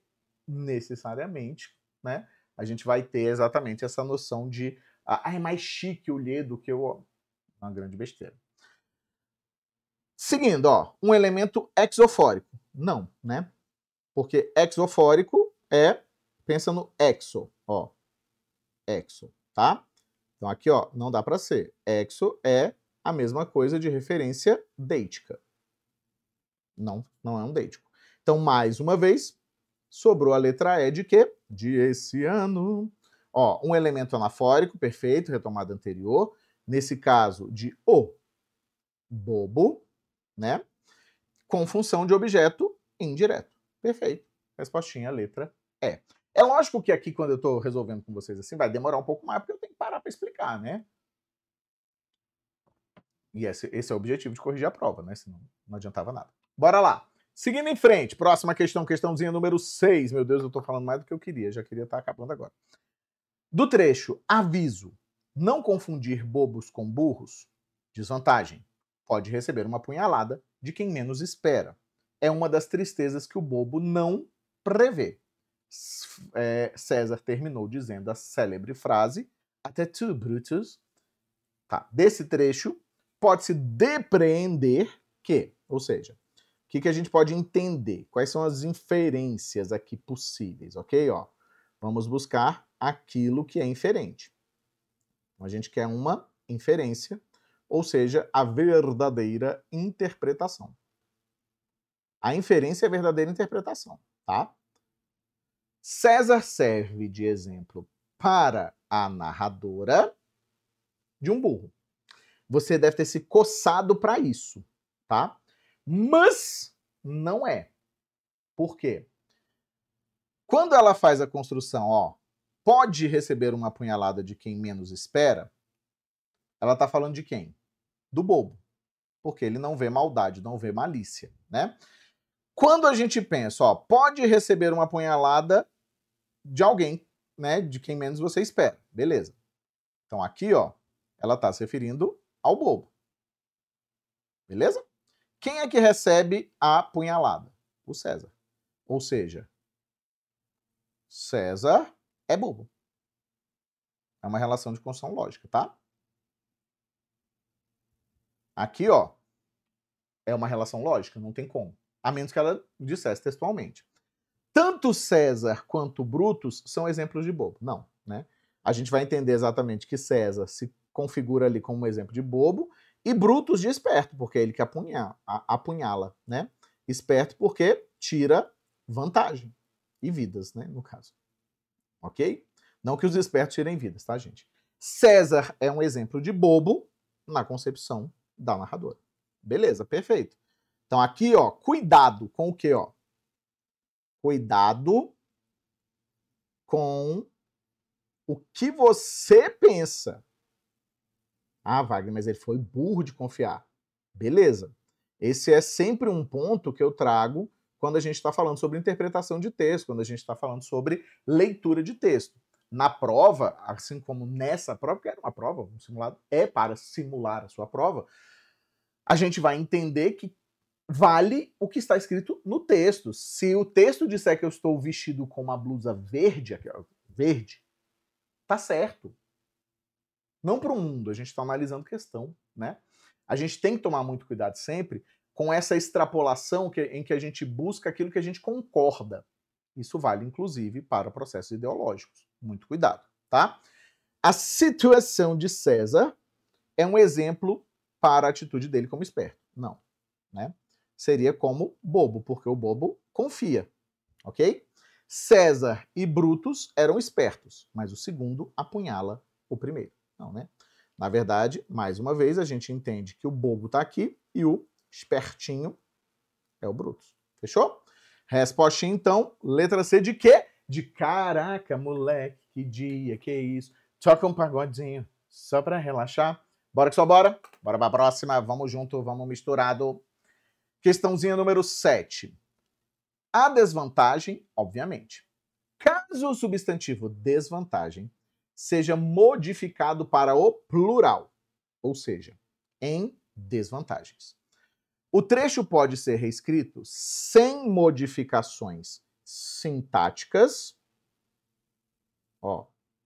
necessariamente, né, a gente vai ter exatamente essa noção de é mais chique o lhe do que o... Uma grande besteira. Seguindo, ó, um elemento exofórico. Não, né? Porque exofórico pensa no exo, ó. Exo, tá? Então aqui, ó, não dá para ser. Exo é a mesma coisa de referência deitica. Não é um deitico. Então, mais uma vez, sobrou a letra E de quê? De esse ano. Ó, um elemento anafórico, perfeito, retomada anterior. Nesse caso, de o bobo, né? Com função de objeto indireto. Perfeito. Respostinha, letra E. É lógico que aqui, quando eu estou resolvendo com vocês assim, vai demorar um pouco mais, porque eu tenho que parar para explicar, né? E esse é o objetivo de corrigir a prova, né? Senão não adiantava nada. Bora lá. Seguindo em frente, próxima questão, questãozinha número 6. Meu Deus, eu estou falando mais do que eu queria, já queria estar acabando agora. Do trecho, aviso, não confundir bobos com burros, desvantagem, pode receber uma punhalada de quem menos espera. É uma das tristezas que o bobo não prevê. César terminou dizendo a célebre frase, até tu, Brutus. Tá. Desse trecho, pode-se depreender que, ou seja, o que a gente pode entender? Quais são as inferências aqui possíveis, ok? Ó, vamos buscar aquilo que é inferente. Então, a gente quer uma inferência, ou seja, a verdadeira interpretação. A inferência é a verdadeira interpretação, tá? César serve de exemplo para a narradora de um burro. Você deve ter se coçado para isso, tá? Mas não é. Por quê? Quando ela faz a construção, ó, pode receber uma punhalada de quem menos espera, ela tá falando de quem? Do bobo. Porque ele não vê maldade, não vê malícia, né? Quando a gente pensa, ó, pode receber uma punhalada de alguém, né, de quem menos você espera. Beleza. Então aqui, ó, ela tá se referindo ao bobo. Beleza? Quem é que recebe a punhalada? O César. Ou seja, César é bobo. É uma relação de construção lógica, tá? Aqui, ó, é uma relação lógica, não tem como. A menos que ela dissesse textualmente. Tanto César quanto Brutus são exemplos de bobo. Não, né? A gente vai entender exatamente que César se configura ali como um exemplo de bobo e Brutus de esperto, porque é ele que apunhala, né? Esperto porque tira vantagem e vidas, né, no caso. Ok? Não que os espertos tirem vidas, tá, gente? César é um exemplo de bobo na concepção da narradora. Beleza, perfeito. Então aqui, ó, cuidado com o quê, ó? Cuidado com o que você pensa. Ah, Wagner, mas ele foi burro de confiar. Beleza. Esse é sempre um ponto que eu trago quando a gente está falando sobre interpretação de texto, quando a gente está falando sobre leitura de texto. Na prova, assim como nessa prova, que era uma prova, um simulado é para simular a sua prova, a gente vai entender que vale o que está escrito no texto. Se o texto disser que eu estou vestido com uma blusa verde, verde, tá certo. Não para o mundo, a gente está analisando questão, né? A gente tem que tomar muito cuidado sempre com essa extrapolação em que a gente busca aquilo que a gente concorda. Isso vale, inclusive, para processos ideológicos. Muito cuidado, tá? A situação de César é um exemplo para a atitude dele como esperto. Não, né? Seria como bobo, porque o bobo confia, ok? César e Brutus eram espertos, mas o segundo apunhala o primeiro. Não, né? Na verdade, mais uma vez, a gente entende que o bobo está aqui e o espertinho é o Brutus. Fechou? Respostinha, então, letra C de quê? De caraca, moleque, que dia, que isso. Toca um pagodinho, só pra relaxar. Bora que só bora. Bora pra próxima, vamos junto, vamos misturado. Questãozinha número 7. A desvantagem, obviamente. Caso o substantivo desvantagem seja modificado para o plural, ou seja, em desvantagens. O trecho pode ser reescrito sem modificações sintáticas,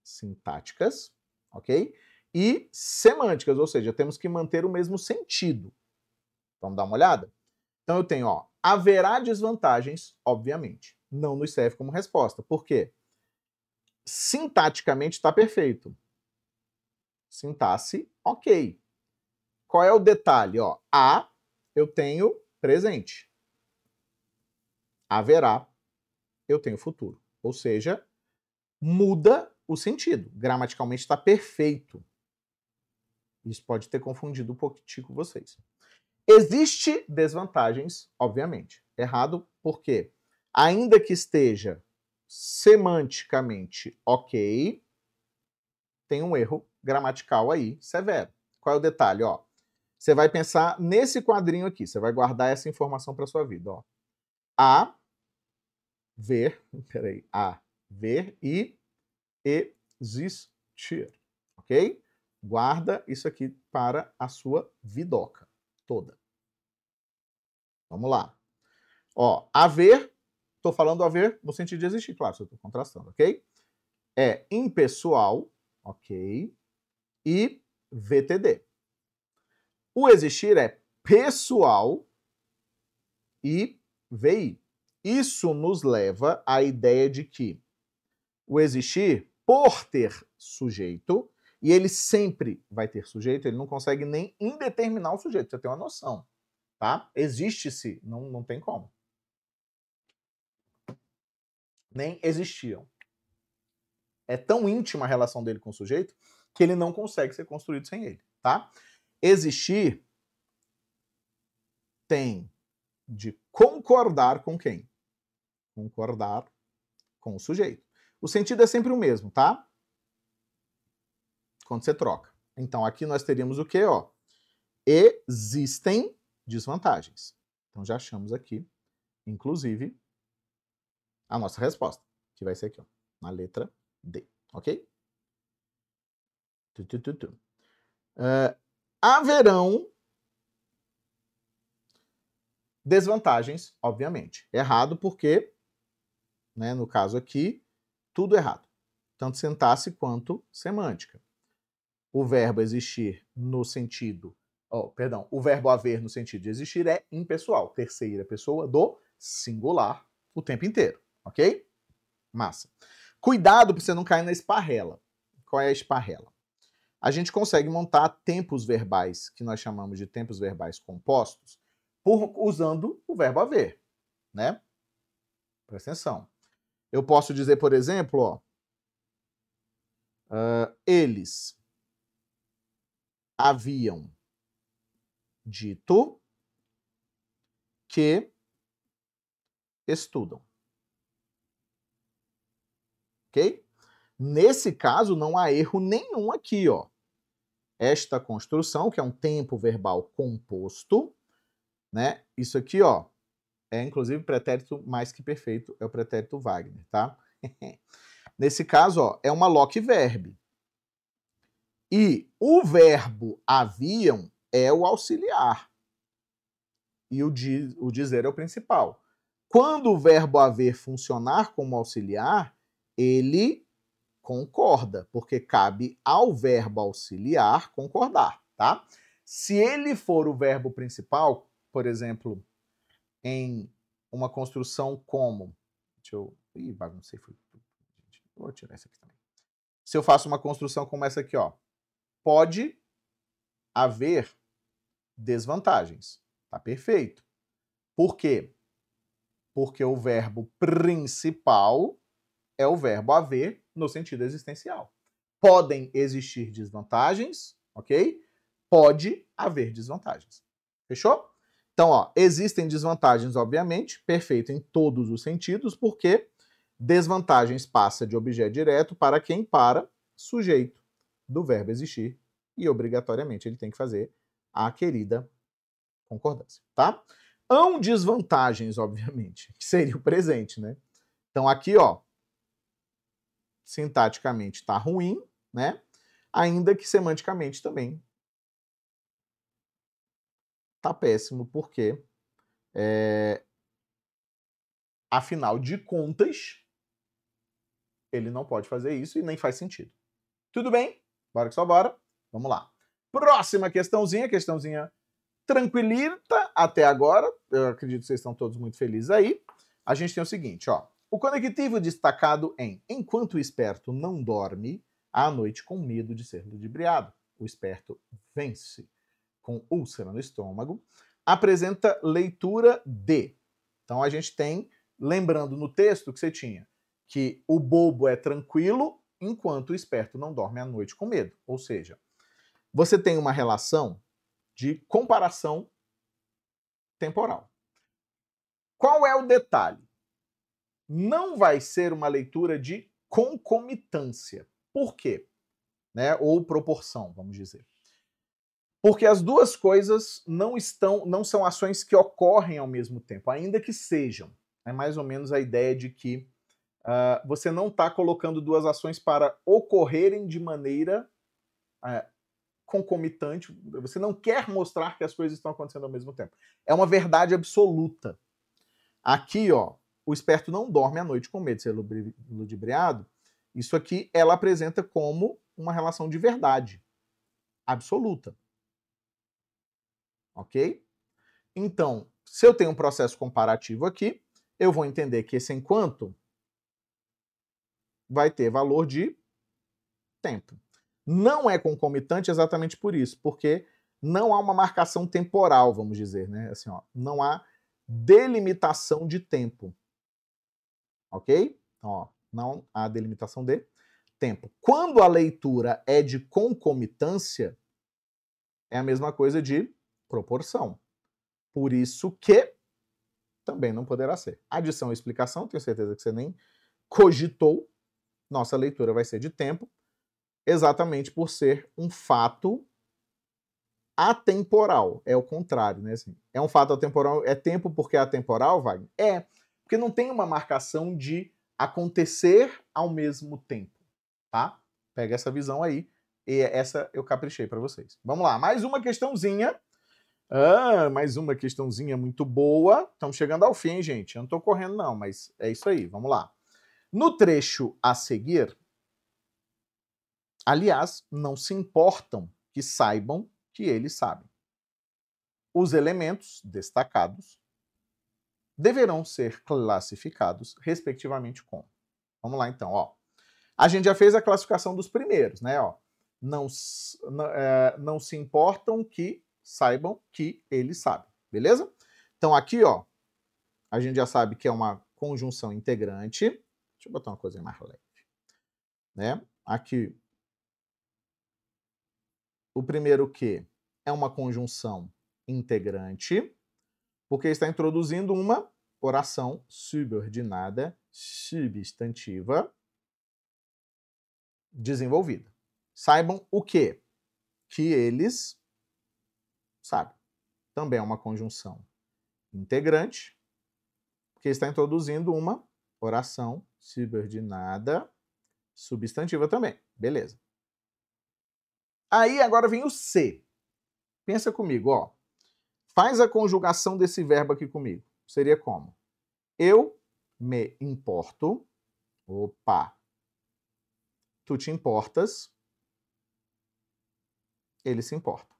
sintáticas, ok? E semânticas, ou seja, temos que manter o mesmo sentido. Vamos dar uma olhada? Então eu tenho, haverá desvantagens, obviamente. Não nos serve como resposta. Por quê? Sintaticamente está perfeito. Sintaxe, ok. Qual é o detalhe? A, eu tenho presente. Haverá, eu tenho futuro. Ou seja, muda o sentido. Gramaticalmente está perfeito. Isso pode ter confundido um pouquinho com vocês. Existe desvantagens, obviamente. Errado, porque ainda que esteja semanticamente ok, tem um erro gramatical aí severo. Qual é o detalhe? Você vai pensar nesse quadrinho aqui, você vai guardar essa informação para sua vida. A, ver e existir, ok? Guarda isso aqui para a sua vidoca toda. Vamos lá. Haver, estou falando haver no sentido de existir, claro, se eu estou contrastando, ok? É impessoal, ok? E VTD. O existir é pessoal e VI. Isso nos leva à ideia de que o existir, por ter sujeito, e ele sempre vai ter sujeito, ele não consegue nem indeterminar o sujeito, você tem uma noção, tá? Existe-se, não tem como. Nem existiam. É tão íntima a relação dele com o sujeito que ele não consegue ser construído sem ele, tá? Existir tem de concordar com quem? Concordar com o sujeito. O sentido é sempre o mesmo, tá? Quando você troca. Então aqui nós teríamos o quê? Existem desvantagens. Então já achamos aqui, inclusive, a nossa resposta, que vai ser aqui, na letra D, ok? Haverão desvantagens, obviamente. Errado porque, né, no caso aqui, tudo errado. Tanto sintaxe quanto semântica. O verbo existir no sentido... o verbo haver no sentido de existir é impessoal. Terceira pessoa do singular o tempo inteiro, ok? Massa. Cuidado para você não cair na esparrela. Qual é a esparrela? A gente consegue montar tempos verbais, que nós chamamos de tempos verbais compostos, usando o verbo haver, né? Presta atenção. Eu posso dizer, por exemplo, eles haviam dito que estudam. Ok? Nesse caso, não há erro nenhum aqui, Esta construção, que é um tempo verbal composto, né? Isso aqui, é inclusive pretérito mais que perfeito, é o pretérito Wagner, tá? Nesse caso, é uma loci verb. E o verbo haviam é o auxiliar. E o dizer é o principal. Quando o verbo haver funcionar como auxiliar, ele concorda, porque cabe ao verbo auxiliar concordar, tá? Se ele for o verbo principal, por exemplo, em uma construção como... Deixa eu... Ih, baguncei. Vou tirar essa aqui também. Se eu faço uma construção como essa aqui, pode haver desvantagens. Tá perfeito. Por quê? Porque o verbo principal é o verbo haver no sentido existencial. Podem existir desvantagens, ok? Pode haver desvantagens. Fechou? Então, ó, existem desvantagens, obviamente, perfeito em todos os sentidos, porque desvantagens passa de objeto direto para quem? Para sujeito do verbo existir, e obrigatoriamente ele tem que fazer a querida concordância, tá? Hão desvantagens, obviamente, que seria o presente, né? Então aqui, ó, sintaticamente tá ruim, né? Ainda que semanticamente também tá péssimo, porque afinal de contas, ele não pode fazer isso e nem faz sentido. Tudo bem? Bora que só bora. Vamos lá. Próxima questãozinha tranquilita até agora. Eu acredito que vocês estão todos muito felizes aí. A gente tem o seguinte, ó. O conectivo destacado em enquanto o esperto não dorme, à noite com medo de ser ludibriado. O esperto vence com úlcera no estômago. Apresenta leitura de. Então a gente tem, lembrando no texto que você tinha, que o bobo é tranquilo enquanto o esperto não dorme à noite com medo. Ou seja, você tem uma relação de comparação temporal. Qual é o detalhe? Não vai ser uma leitura de concomitância. Por quê? Né? Ou proporção, vamos dizer. Porque as duas coisas não são ações que ocorrem ao mesmo tempo, ainda que sejam. É mais ou menos a ideia de que você não está colocando duas ações para ocorrerem de maneira concomitante. Você não quer mostrar que as coisas estão acontecendo ao mesmo tempo. É uma verdade absoluta. Aqui, ó, o esperto não dorme à noite com medo de ser ludibriado. Isso aqui ela apresenta como uma relação de verdade absoluta. Ok? Então, se eu tenho um processo comparativo aqui, eu vou entender que esse enquanto vai ter valor de tempo. Não é concomitante exatamente por isso, porque não há uma marcação temporal, vamos dizer, né? Assim, ó, não há delimitação de tempo. Ok? Então, ó, não há delimitação de tempo. Quando a leitura é de concomitância, é a mesma coisa de proporção. Por isso que também não poderá ser. Adição e explicação, tenho certeza que você nem cogitou. Nossa leitura vai ser de tempo, exatamente por ser um fato atemporal. É o contrário, né? Assim, é um fato atemporal. É tempo porque é atemporal, Wagner? É, porque não tem uma marcação de acontecer ao mesmo tempo, tá? Pega essa visão aí. E essa eu caprichei para vocês. Vamos lá, mais uma questãozinha. Mais uma questãozinha muito boa. Estamos chegando ao fim, gente. Eu não estou correndo, não, mas é isso aí. Vamos lá. No trecho a seguir, aliás, não se importam que saibam que eles sabem. Os elementos destacados deverão ser classificados, respectivamente, com. Vamos lá, então. Ó. A gente já fez a classificação dos primeiros, né? Ó. Não se importam que saibam que eles sabem. Beleza? Então, aqui, ó, a gente já sabe que é uma conjunção integrante. Deixa eu botar uma coisa mais leve. Né? Aqui, o primeiro que é uma conjunção integrante, porque está introduzindo uma oração subordinada substantiva desenvolvida. Saibam o quê? Que eles sabem. Também é uma conjunção integrante, porque está introduzindo uma oração subordinada substantiva também. Beleza. Aí agora vem o C. Pensa comigo, ó. Faz a conjugação desse verbo aqui comigo. Seria como? Eu me importo. Opa. Tu te importas. Ele se importa.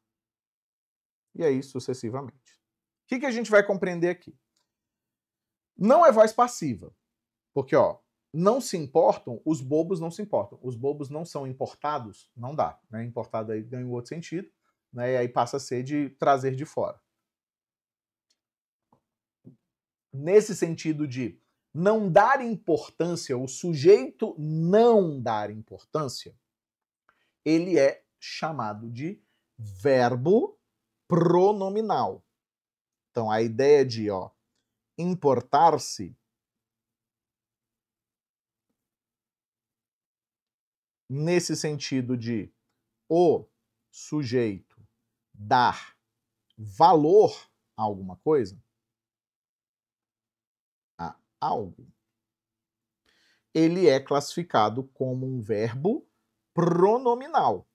E aí sucessivamente. O que a gente vai compreender aqui? Não é voz passiva. Porque, ó, não se importam, os bobos não se importam. Os bobos não são importados, não dá. Né? Importado aí ganha um outro sentido, né? E aí passa a ser de trazer de fora. nesse sentido de não dar importância, o sujeito não dar importância, ele é chamado de verbo pronominal. Então, a ideia de importar-se nesse sentido de o sujeito dar valor a alguma coisa, a algo, ele é classificado como um verbo pronominal.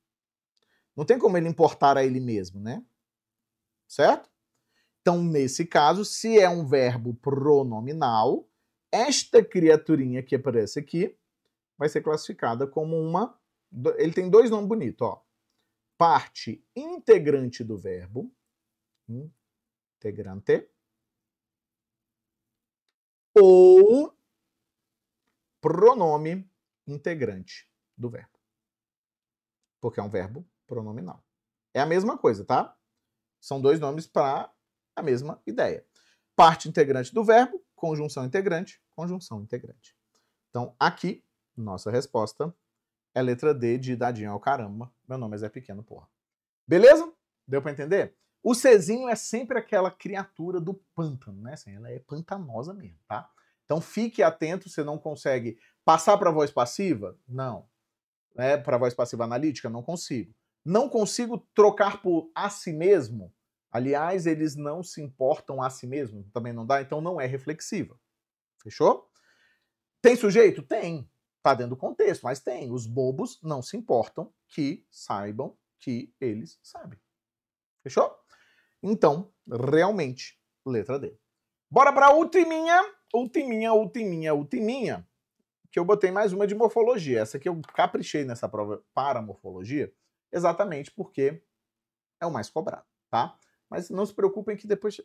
Não tem como ele importar a ele mesmo, né? Certo? Então, nesse caso, se é um verbo pronominal, esta criaturinha que aparece aqui vai ser classificada como uma... Ele tem dois nomes bonitos, ó. Parte integrante do verbo, integrante, ou pronome integrante do verbo. Porque é um verbo pronominal. É a mesma coisa, tá? São dois nomes para a mesma ideia. Parte integrante do verbo, conjunção integrante, conjunção integrante. Então, aqui, nossa resposta é a letra D de dadinho ao caramba. Meu nome é Zé Pequeno, porra. Beleza? Deu para entender? O Czinho é sempre aquela criatura do pântano, né? Assim, ela é pantanosa mesmo, tá? Então fique atento, você não consegue passar para a voz passiva? Não. Para a voz passiva analítica? Não consigo. Não consigo trocar por a si mesmo? Aliás, eles não se importam a si mesmo, também não dá, então não é reflexiva. Fechou? Tem sujeito? Tem. Tá dentro do contexto, mas tem. Os bobos não se importam que saibam que eles sabem. Fechou? Então, realmente, letra D. Bora pra ultiminha, que eu botei mais uma de morfologia. Essa aqui eu caprichei nessa prova para morfologia, exatamente porque é o mais cobrado, tá? Mas não se preocupem que depois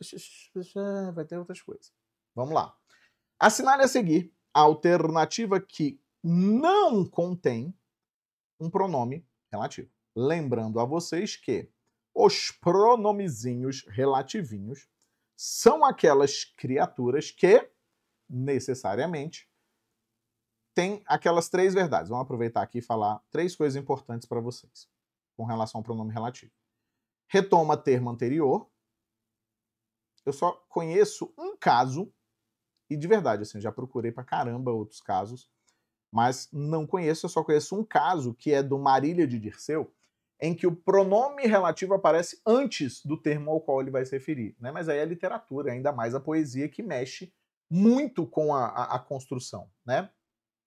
vai ter outras coisas. Vamos lá. Assinale a seguir a alternativa que não contém um pronome relativo. Lembrando a vocês que os pronomezinhos relativinhos são aquelas criaturas que, necessariamente, têm aquelas três verdades. Vamos aproveitar aqui e falar três coisas importantes para vocês com relação ao pronome relativo. Retoma termo anterior. Eu só conheço um caso, e de verdade, assim, já procurei pra caramba outros casos, mas não conheço, eu só conheço um caso que é do Marília de Dirceu, em que o pronome relativo aparece antes do termo ao qual ele vai se referir, né? Mas aí é a literatura, ainda mais a poesia, que mexe muito com a construção, né?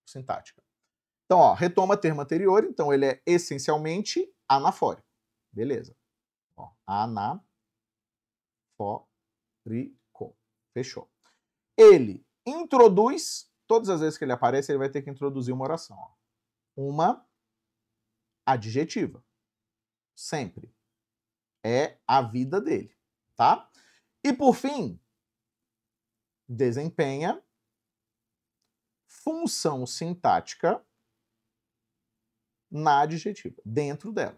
Sintática. Então, ó, retoma termo anterior, então ele é essencialmente anafórico. Beleza. Ó, anafórico. Fechou. Ele introduz, todas as vezes que ele aparece, ele vai ter que introduzir uma oração. Ó. Uma adjetiva. Sempre. É a vida dele, tá? E por fim, desempenha função sintática na adjetiva, dentro dela.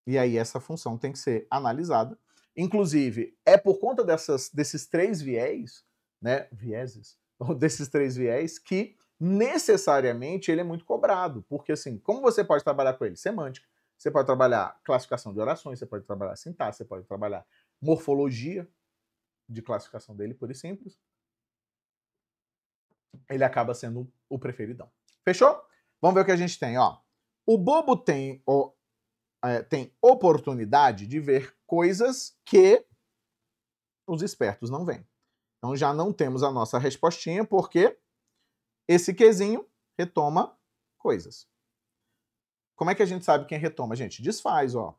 E aí essa função tem que ser analisada. Inclusive, é por conta desses três viés, né, vieses, ou desses três viés, que necessariamente ele é muito cobrado. Porque assim, como você pode trabalhar com ele? Semântica. Você pode trabalhar classificação de orações, você pode trabalhar sintaxe, você pode trabalhar morfologia de classificação dele, pura e simples. Ele acaba sendo o preferidão. Fechou? Vamos ver o que a gente tem, ó. O bobo tem oportunidade de ver coisas que os espertos não veem. Então já não temos a nossa respostinha, porque esse quezinho retoma coisas. Como é que a gente sabe quem retoma? A gente desfaz, ó.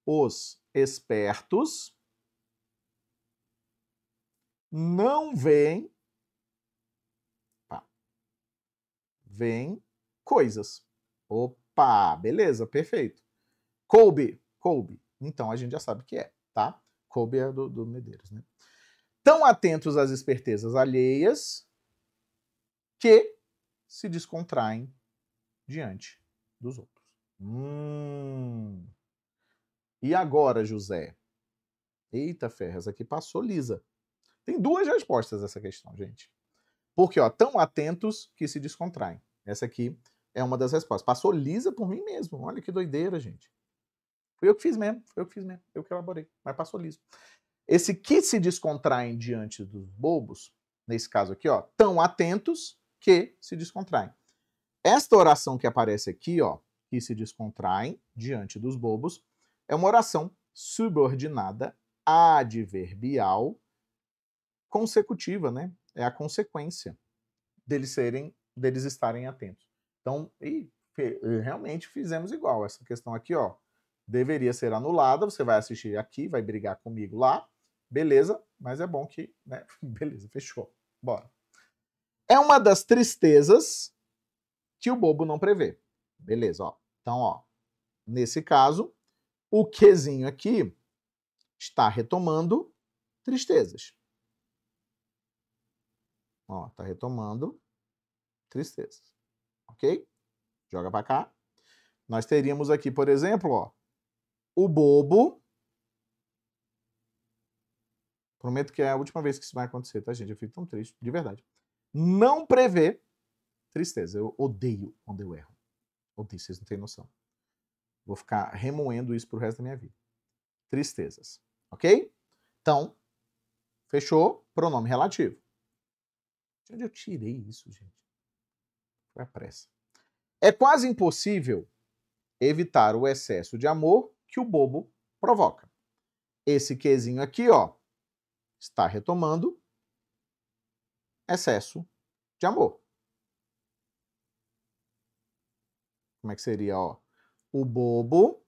Os espertos não veem coisas. Opa, beleza, perfeito. Coube. Então a gente já sabe que é, tá? Coube é do Medeiros, né? Tão atentos às espertezas alheias que se descontraem diante dos outros. E agora, José? Eita ferro, essa aqui passou lisa. Tem duas respostas essa questão, gente. Porque, ó, tão atentos que se descontraem. Essa aqui é uma das respostas. Passou lisa por mim mesmo. Olha que doideira, gente. Fui eu que fiz mesmo, eu que elaborei, mas passou liso. Esse que se descontraem diante dos bobos, nesse caso aqui, ó, tão atentos que se descontraem. Esta oração que aparece aqui, ó, que se descontraem diante dos bobos, é uma oração subordinada adverbial consecutiva, né? É a consequência deles estarem atentos. Então, realmente fizemos igual. Essa questão aqui, ó, deveria ser anulada. Você vai assistir aqui, vai brigar comigo lá. Beleza, mas é bom que, né? Beleza, fechou. Bora. É uma das tristezas que o bobo não prevê. Beleza, ó. Então, ó, nesse caso, o quezinho aqui está retomando tristezas. Ó, tá retomando tristezas. Ok? Joga para cá. Nós teríamos aqui, por exemplo, ó, o bobo. Prometo que é a última vez que isso vai acontecer, tá, gente? Eu fico tão triste, de verdade. Não prevê tristeza. Eu odeio quando eu erro. Odeio, vocês não têm noção. Vou ficar remoendo isso pro resto da minha vida. Tristezas. Ok? Então, fechou? Pronome relativo. De onde eu tirei isso, gente? Foi a pressa. É quase impossível evitar o excesso de amor que o bobo provoca. Esse quezinho aqui, ó, está retomando excesso de amor. Como é que seria, ó? O bobo...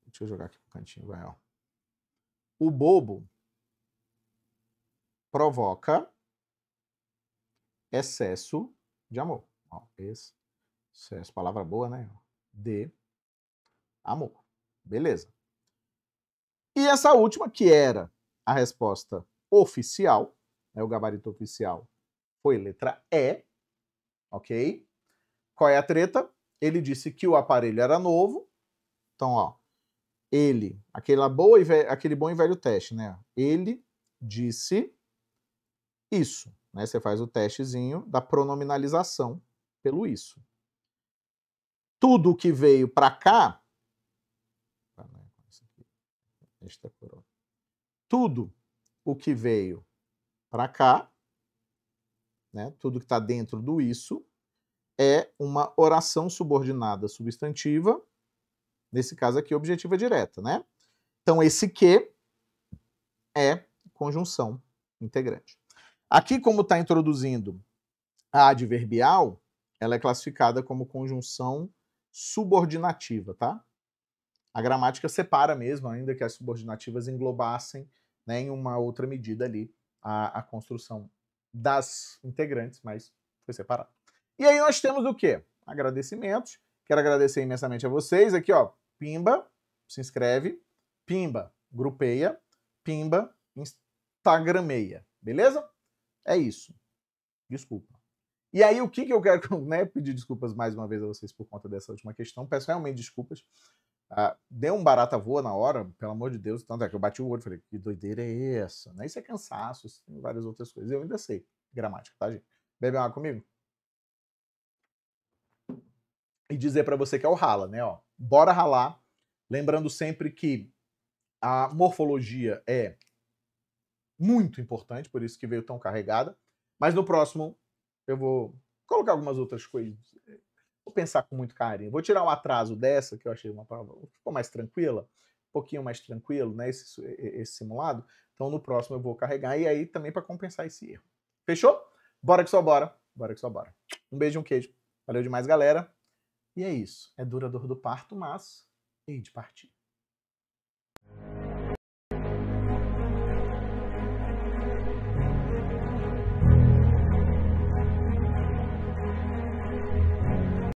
Deixa eu jogar aqui pro cantinho, vai, ó. O bobo provoca excesso de amor. Ó, excesso, palavra boa, né? De amor. Beleza. E essa última, que era a resposta oficial, né, o gabarito oficial foi letra E, ok? Qual é a treta? Ele disse que o aparelho era novo, então, ó, aquele bom e velho teste, né? Ele disse isso, né? Você faz o testezinho da pronominalização pelo isso. Tudo que veio para cá, tudo o que veio para cá, né? Tudo que está dentro do isso é uma oração subordinada substantiva, nesse caso aqui, objetiva direta, né? Então, esse que é conjunção integrante. Aqui, como está introduzindo a adverbial, ela é classificada como conjunção subordinativa, tá? A gramática separa mesmo, ainda que as subordinativas englobassem, né, em uma outra medida ali a construção das integrantes, mas foi separado. E aí nós temos o quê? Agradecimentos. Quero agradecer imensamente a vocês. Aqui, ó, pimba, se inscreve, pimba, grupeia, pimba, instagrameia. Beleza? É isso. Desculpa. E aí, o que eu quero, né, pedir desculpas mais uma vez a vocês por conta dessa última questão. Peço realmente desculpas. Deu um barata voa na hora, pelo amor de Deus. Tanto é que eu bati o olho e falei, que doideira é essa? Né? Isso é cansaço, isso tem várias outras coisas. Eu ainda sei gramática, tá, gente? Bebe água comigo? E dizer para você que é o rala, né? Ó, bora ralar. Lembrando sempre que a morfologia é muito importante, por isso que veio tão carregada. Mas no próximo eu vou colocar algumas outras coisas. Vou pensar com muito carinho. Vou tirar o atraso dessa, que eu achei uma prova. Ficou mais tranquila, um pouquinho mais tranquilo, né? Esse simulado. Então no próximo eu vou carregar. E aí também para compensar esse erro. Fechou? Bora que só bora. Bora que só bora. Um beijo e um queijo. Valeu demais, galera. E é isso. É dura a dor do parto, mas hei de partir.